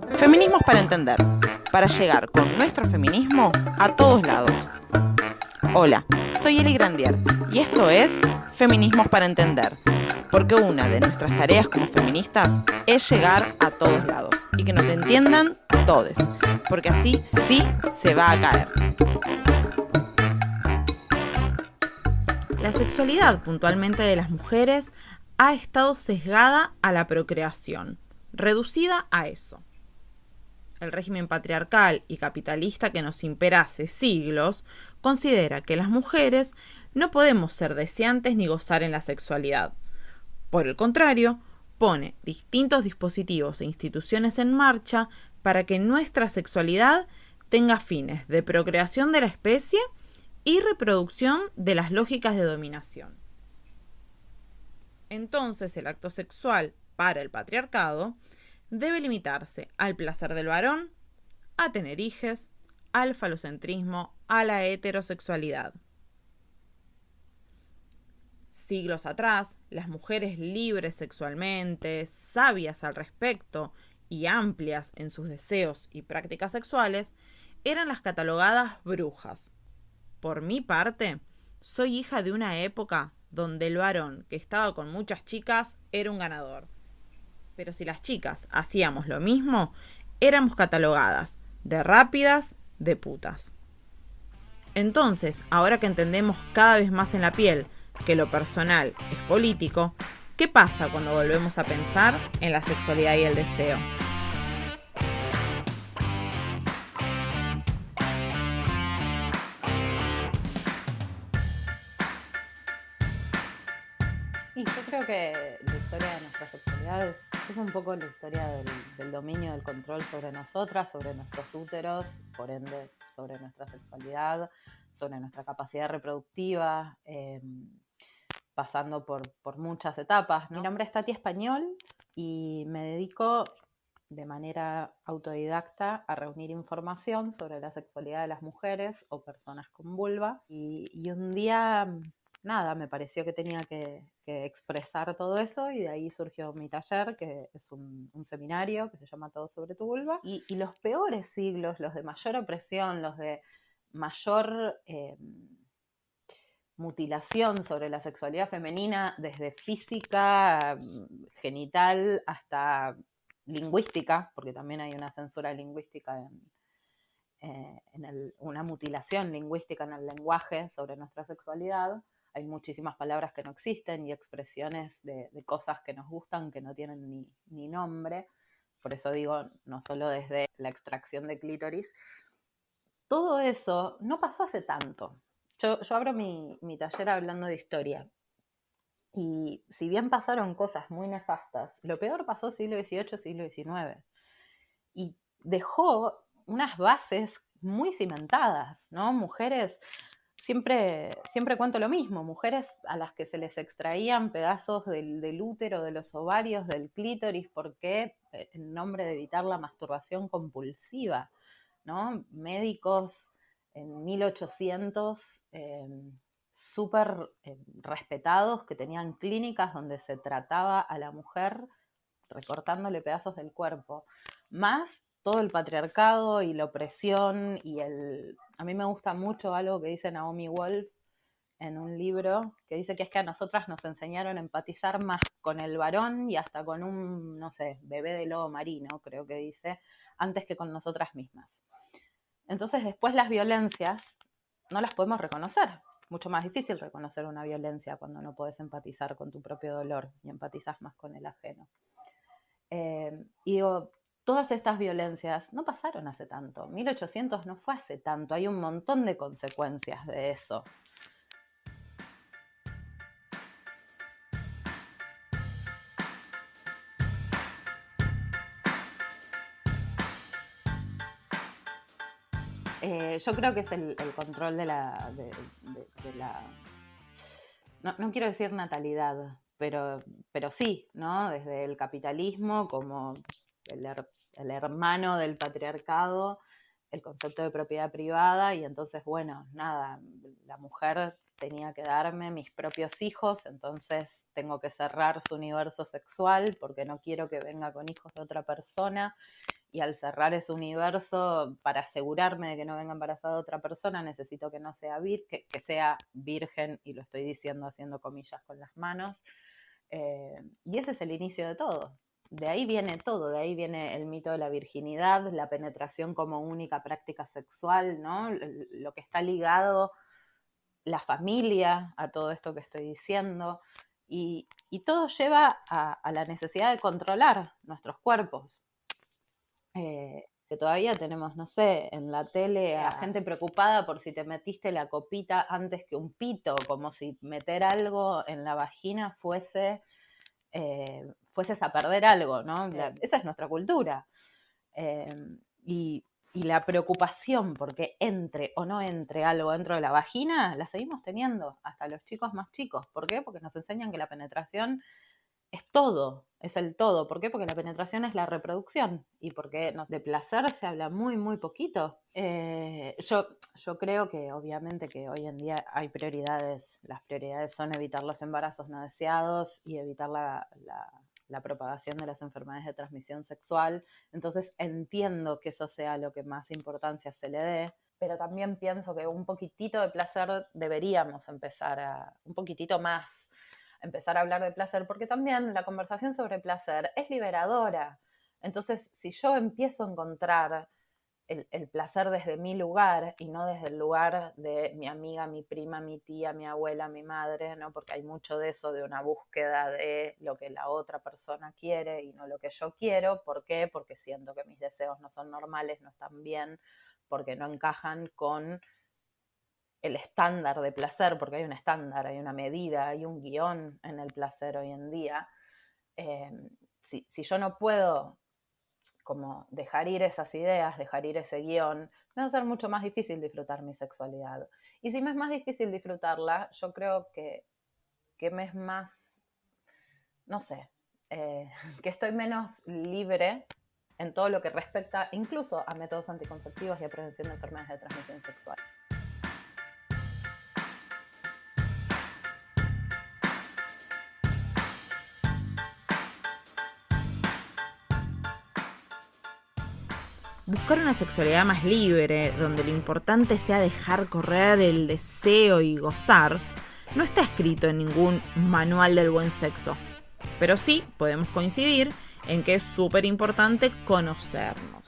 Feminismos para entender, para llegar con nuestro feminismo a todos lados. Hola, soy Eli Grandier y esto es Feminismos para entender, porque una de nuestras tareas como feministas es llegar a todos lados y que nos entiendan todes, porque así sí se va a caer. La sexualidad puntualmente de las mujeres ha estado sesgada a la procreación, reducida a eso. El régimen patriarcal y capitalista que nos impera hace siglos considera que las mujeres no podemos ser deseantes ni gozar en la sexualidad. Por el contrario, pone distintos dispositivos e instituciones en marcha para que nuestra sexualidad tenga fines de procreación de la especie y reproducción de las lógicas de dominación. Entonces, el acto sexual para el patriarcado debe limitarse al placer del varón, a tener hijes, al falocentrismo, a la heterosexualidad. Siglos atrás, las mujeres libres sexualmente, sabias al respecto y amplias en sus deseos y prácticas sexuales, eran las catalogadas brujas. Por mi parte, soy hija de una época donde el varón que estaba con muchas chicas era un ganador. Pero si las chicas hacíamos lo mismo, éramos catalogadas de rápidas, de putas. Entonces, ahora que entendemos cada vez más en la piel que lo personal es político, ¿qué pasa cuando volvemos a pensar en la sexualidad y el deseo? Y yo creo que la historia de nuestra sexualidad es un poco la historia del dominio del control sobre nosotras, sobre nuestros úteros, por ende sobre nuestra sexualidad, sobre nuestra capacidad reproductiva, pasando por muchas etapas, ¿no? Mi nombre es Tati Español y me dedico de manera autodidacta a reunir información sobre la sexualidad de las mujeres o personas con vulva. Y un día, nada, me pareció que tenía que expresar todo eso y de ahí surgió mi taller, que es un seminario que se llama Todo sobre tu vulva. Y los peores siglos, los de mayor opresión, los de mayor mutilación sobre la sexualidad femenina, desde física, genital, hasta lingüística, porque también hay una censura lingüística una mutilación lingüística en el lenguaje sobre nuestra sexualidad. Hay muchísimas palabras que no existen y expresiones de cosas que nos gustan que no tienen ni nombre. Por eso digo, no solo desde la extracción de clítoris. Todo eso no pasó hace tanto. Yo abro mi taller hablando de historia. Y si bien pasaron cosas muy nefastas, lo peor pasó siglo XVIII, siglo XIX. Y dejó unas bases muy cimentadas, ¿no? Mujeres, siempre cuento lo mismo, mujeres a las que se les extraían pedazos del útero, de los ovarios, del clítoris, porque en nombre de evitar la masturbación compulsiva, ¿no? Médicos en 1800 súper respetados que tenían clínicas donde se trataba a la mujer recortándole pedazos del cuerpo, más todo el patriarcado y la opresión y a mí me gusta mucho algo que dice Naomi Wolf en un libro, que dice que es que a nosotras nos enseñaron a empatizar más con el varón y hasta con un, no sé, bebé de lobo marino, creo que dice, antes que con nosotras mismas. Entonces después las violencias no las podemos reconocer. Mucho más difícil reconocer una violencia cuando no puedes empatizar con tu propio dolor y empatizas más con el ajeno. Y digo, todas estas violencias no pasaron hace tanto. 1800 no fue hace tanto. Hay un montón de consecuencias de eso. Yo creo que es el control de la no quiero decir natalidad, pero sí, ¿no? Desde el capitalismo como el hermano del patriarcado, el concepto de propiedad privada, y entonces, bueno, nada, la mujer tenía que darme mis propios hijos, entonces tengo que cerrar su universo sexual porque no quiero que venga con hijos de otra persona, y al cerrar ese universo, para asegurarme de que no venga embarazada otra persona, necesito que no sea que sea virgen, y lo estoy diciendo haciendo comillas con las manos. Y ese es el inicio de todo. De ahí viene todo, de ahí viene el mito de la virginidad, la penetración como única práctica sexual, ¿no? Lo que está ligado, la familia, a todo esto que estoy diciendo. Y todo lleva a la necesidad de controlar nuestros cuerpos. Que todavía tenemos, no sé, en la tele a gente preocupada por si te metiste la copita antes que un pito, como si meter algo en la vagina fueses a perder algo, ¿no? Esa es nuestra cultura. Y la preocupación porque entre o no entre algo dentro de la vagina, la seguimos teniendo hasta los chicos más chicos. ¿Por qué? Porque nos enseñan que la penetración es todo, es el todo. ¿Por qué? Porque la penetración es la reproducción y porque de placer se habla muy, muy poquito. Yo creo que obviamente que hoy en día hay prioridades. Las prioridades son evitar los embarazos no deseados y evitar la propagación de las enfermedades de transmisión sexual. Entonces entiendo que eso sea lo que más importancia se le dé, pero también pienso que un poquitito de placer deberíamos empezar un poquitito más, empezar a hablar de placer, porque también la conversación sobre placer es liberadora. Entonces, si yo empiezo a encontrar el placer desde mi lugar y no desde el lugar de mi amiga, mi prima, mi tía, mi abuela, mi madre, ¿no? Porque hay mucho de eso, de una búsqueda de lo que la otra persona quiere y no lo que yo quiero. ¿Por qué? Porque siento que mis deseos no son normales, no están bien, porque no encajan con el estándar de placer, porque hay un estándar, hay una medida, hay un guión en el placer hoy en día. Si yo no puedo como dejar ir esas ideas, dejar ir ese guión, me va a ser mucho más difícil disfrutar mi sexualidad. Y si me es más difícil disfrutarla, yo creo que me es más, no sé, que estoy menos libre en todo lo que respecta incluso a métodos anticonceptivos y a prevención de enfermedades de transmisión sexual. Buscar una sexualidad más libre, donde lo importante sea dejar correr el deseo y gozar, no está escrito en ningún manual del buen sexo. Pero sí podemos coincidir en que es súper importante conocernos.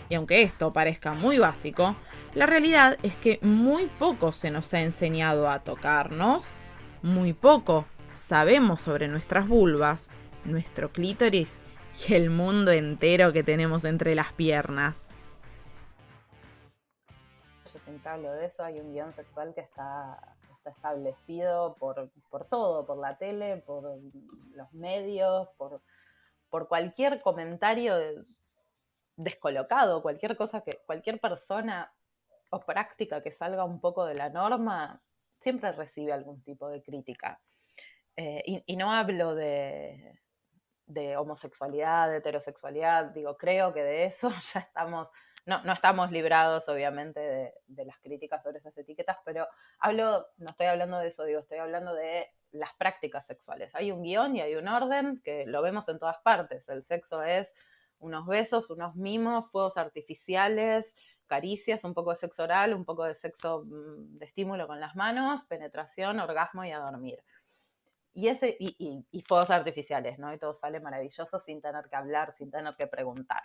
Y aunque esto parezca muy básico, la realidad es que muy poco se nos ha enseñado a tocarnos, muy poco sabemos sobre nuestras vulvas, nuestro clítoris y el mundo entero que tenemos entre las piernas. Yo siempre hablo de eso, hay un guión sexual que está establecido por todo, por la tele, por los medios, por cualquier comentario descolocado, cualquier cosa cualquier persona o práctica que salga un poco de la norma, siempre recibe algún tipo de crítica. Y no hablo de homosexualidad, de heterosexualidad, digo, creo que de eso ya estamos, no estamos librados obviamente de las críticas sobre esas etiquetas, pero no estoy hablando de eso, digo, estoy hablando de las prácticas sexuales. Hay un guión y hay un orden que lo vemos en todas partes. El sexo es unos besos, unos mimos, fuegos artificiales, caricias, un poco de sexo oral, un poco de sexo de estímulo con las manos, penetración, orgasmo y a dormir. Y fuegos artificiales, ¿no? Y todo sale maravilloso sin tener que hablar, sin tener que preguntar.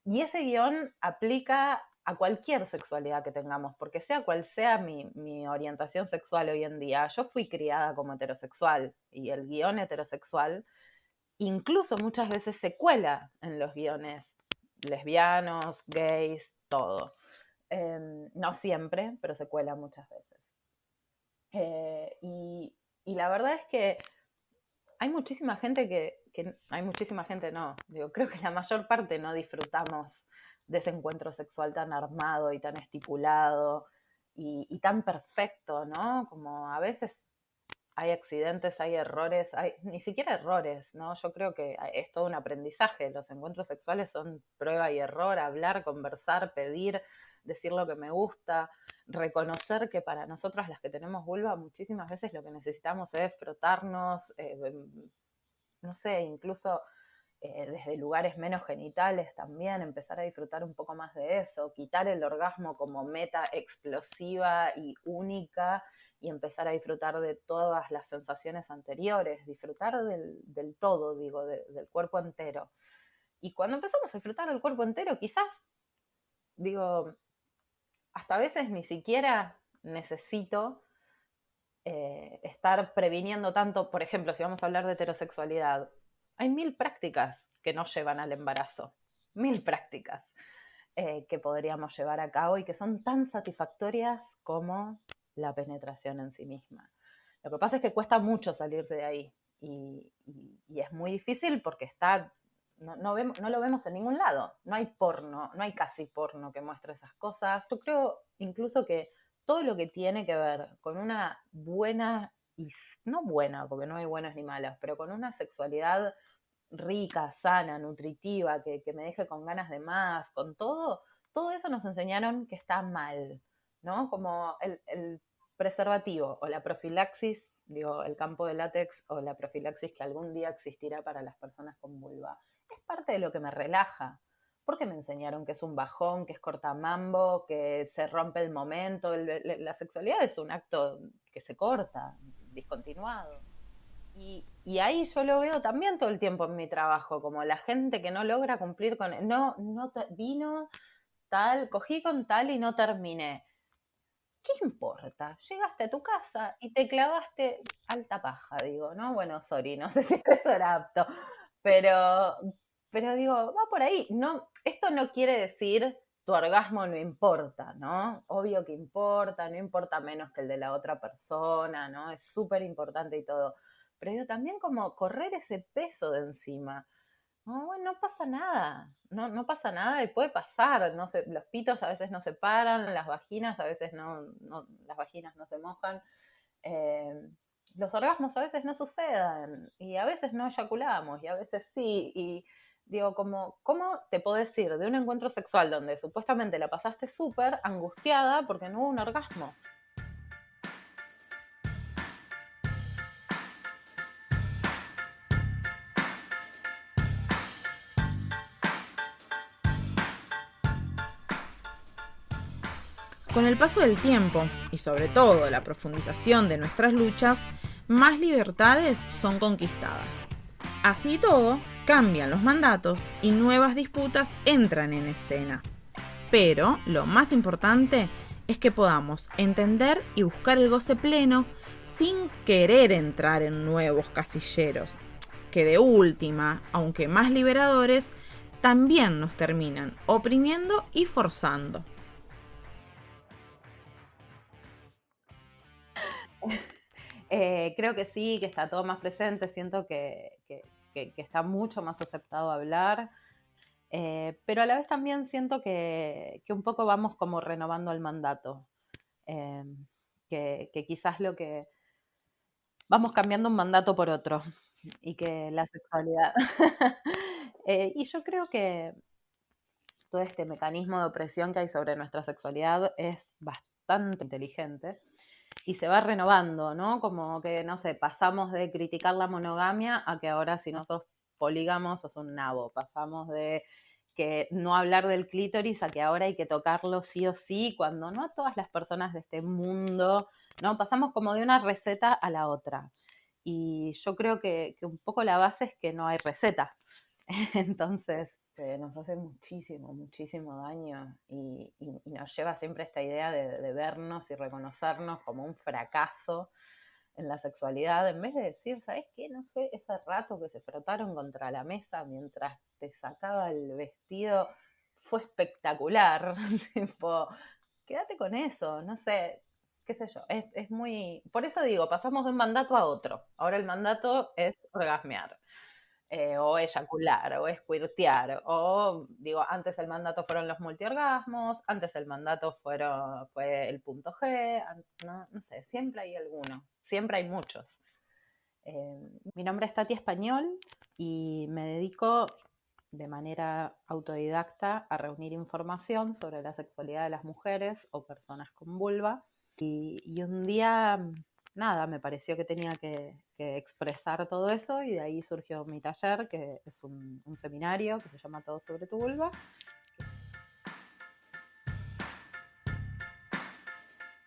Y ese guión aplica a cualquier sexualidad que tengamos, porque sea cual sea mi orientación sexual hoy en día, yo fui criada como heterosexual y el guión heterosexual incluso muchas veces se cuela en los guiones lesbianos, gays, todo. No siempre, pero se cuela muchas veces. Y la verdad es que hay muchísima gente hay muchísima gente no, digo, creo que la mayor parte no disfrutamos de ese encuentro sexual tan armado y tan estipulado y tan perfecto, ¿no? Como a veces hay accidentes, hay errores, ni siquiera errores, ¿no? Yo creo que es todo un aprendizaje. Los encuentros sexuales son prueba y error, hablar, conversar, pedir, decir lo que me gusta, reconocer que para nosotras las que tenemos vulva muchísimas veces lo que necesitamos es frotarnos, no sé, incluso desde lugares menos genitales también, empezar a disfrutar un poco más de eso, quitar el orgasmo como meta explosiva y única y empezar a disfrutar de todas las sensaciones anteriores, disfrutar del todo, digo, del cuerpo entero. Y cuando empezamos a disfrutar del cuerpo entero, quizás, digo, hasta a veces ni siquiera necesito estar previniendo tanto, por ejemplo, si vamos a hablar de heterosexualidad, hay 1000 prácticas que no llevan al embarazo, 1000 prácticas que podríamos llevar a cabo y que son tan satisfactorias como la penetración en sí misma. Lo que pasa es que cuesta mucho salirse de ahí y es muy difícil porque no lo vemos en ningún lado. No hay porno, no hay casi porno que muestre esas cosas. Yo creo incluso que todo lo que tiene que ver con una buena, y no buena, porque no hay buenas ni malas, pero con una sexualidad rica, sana, nutritiva, que me deje con ganas de más, con todo eso nos enseñaron que está mal, ¿no? Como el preservativo o la profilaxis, digo, el campo de látex o la profilaxis que algún día existirá para las personas con vulva, es parte de lo que me relaja. Porque me enseñaron que es un bajón, que es cortamambo, que se rompe el momento. La sexualidad es un acto que se corta, discontinuado. Y ahí yo lo veo también todo el tiempo en mi trabajo, como la gente que no logra cumplir con, vino tal, cogí con tal y no terminé. ¿Qué importa? Llegaste a tu casa y te clavaste alta paja, digo, ¿no? Bueno, sorry, no sé si eso era apto, pero, pero digo, va por ahí. No, esto no quiere decir tu orgasmo no importa, ¿no? Obvio que importa, no importa menos que el de la otra persona, ¿no? Es súper importante y todo. Pero digo, también como correr ese peso de encima. No, bueno, no pasa nada, no pasa nada y puede pasar, no sé, los pitos a veces no se paran, las vaginas a veces las vaginas no se mojan, eh, los orgasmos a veces no suceden y a veces no eyaculamos y a veces sí, y digo, ¿cómo te podés ir de un encuentro sexual donde supuestamente la pasaste súper angustiada porque no hubo un orgasmo? Con el paso del tiempo, y sobre todo la profundización de nuestras luchas, más libertades son conquistadas. Así y todo, cambian los mandatos y nuevas disputas entran en escena. Pero lo más importante es que podamos entender y buscar el goce pleno sin querer entrar en nuevos casilleros, que de última, aunque más liberadores, también nos terminan oprimiendo y forzando. Creo que sí, que está todo más presente, siento que está mucho más aceptado hablar, pero a la vez también siento que un poco vamos como renovando el mandato, eh, que quizás lo que vamos cambiando un mandato por otro y que la sexualidad... y yo creo que todo este mecanismo de opresión que hay sobre nuestra sexualidad es bastante inteligente y se va renovando, ¿no? Como que, no sé, pasamos de criticar la monogamia a que ahora si no sos polígamo sos un nabo. Pasamos de que no hablar del clítoris a que ahora hay que tocarlo sí o sí, cuando no a todas las personas de este mundo, ¿no? Pasamos como de una receta a la otra. Y yo creo que un poco la base es que no hay receta. Entonces, nos hace muchísimo, muchísimo daño y nos lleva siempre a esta idea de vernos y reconocernos como un fracaso en la sexualidad, en vez de decir, ¿sabes qué? No sé, ese rato que se frotaron contra la mesa mientras te sacaba el vestido fue espectacular. Tipo, quédate con eso, no sé, qué sé yo, es muy... Por eso digo, pasamos de un mandato a otro. Ahora el mandato es orgasmear o eyacular, o squirtear, o digo, antes el mandato fueron los multiorgasmos, antes el mandato fue el punto G, no sé, siempre hay alguno, siempre hay muchos. Mi nombre es Tati Español y me dedico de manera autodidacta a reunir información sobre la sexualidad de las mujeres o personas con vulva. Y un día nada, me pareció que tenía que expresar todo eso, y de ahí surgió mi taller, que es un seminario que se llama Todo sobre tu vulva.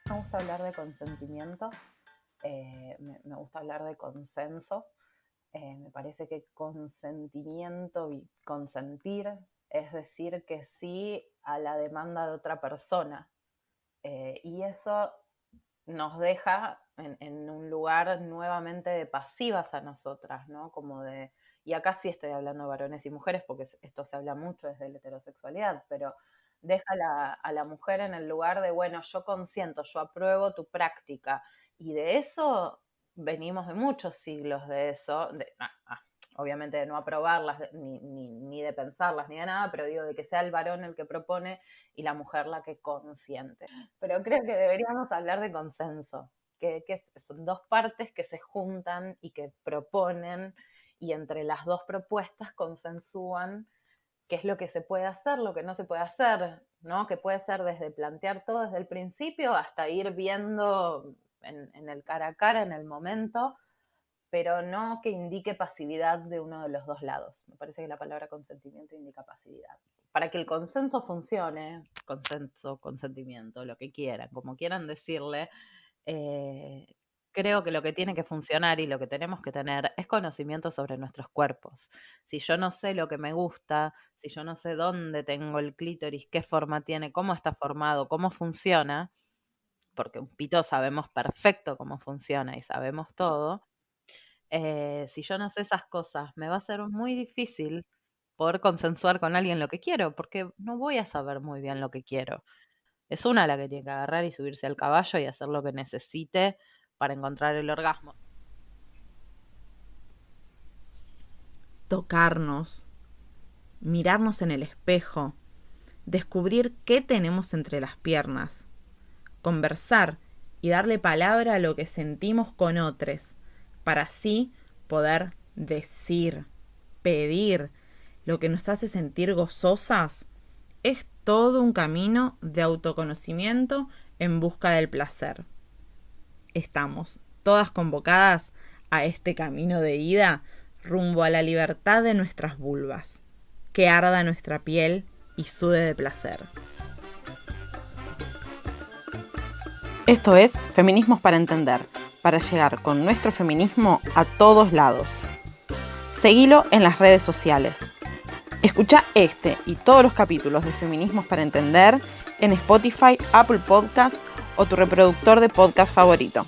Me gusta hablar de consentimiento, me gusta hablar de consenso. Me parece que consentimiento y consentir es decir que sí a la demanda de otra persona. Y eso nos deja en un lugar nuevamente de pasivas a nosotras, ¿no? Como de, y acá sí estoy hablando de varones y mujeres, porque esto se habla mucho desde la heterosexualidad, pero deja a la mujer en el lugar de, bueno, yo consiento, yo apruebo tu práctica, y de eso venimos de muchos siglos de eso, obviamente de no aprobarlas, ni de pensarlas, ni de nada, pero digo, de que sea el varón el que propone y la mujer la que consiente. Pero creo que deberíamos hablar de consenso, que son dos partes que se juntan y que proponen, y entre las dos propuestas consensúan qué es lo que se puede hacer, lo que no se puede hacer, ¿no? Que puede ser desde plantear todo desde el principio hasta ir viendo en el cara a cara, en el momento, pero no que indique pasividad de uno de los dos lados. Me parece que la palabra consentimiento indica pasividad. Para que el consenso funcione, consenso, consentimiento, lo que quieran, como quieran decirle, creo que lo que tiene que funcionar y lo que tenemos que tener es conocimiento sobre nuestros cuerpos. Si yo no sé lo que me gusta, si yo no sé dónde tengo el clítoris, qué forma tiene, cómo está formado, cómo funciona, porque un pito sabemos perfecto cómo funciona y sabemos todo. Si yo no sé esas cosas, me va a ser muy difícil poder consensuar con alguien lo que quiero, porque no voy a saber muy bien lo que quiero. Es una la que tiene que agarrar y subirse al caballo y hacer lo que necesite para encontrar el orgasmo. Tocarnos, mirarnos en el espejo, descubrir qué tenemos entre las piernas, conversar y darle palabra a lo que sentimos con otros, para así poder decir, pedir lo que nos hace sentir gozosas. Es todo un camino de autoconocimiento en busca del placer. Estamos todas convocadas a este camino de ida rumbo a la libertad de nuestras vulvas. Que arda nuestra piel y sude de placer. Esto es Feminismos para Entender, para llegar con nuestro feminismo a todos lados. Seguilo en las redes sociales. Escucha este y todos los capítulos de Feminismos para Entender en Spotify, Apple Podcasts o tu reproductor de podcast favorito.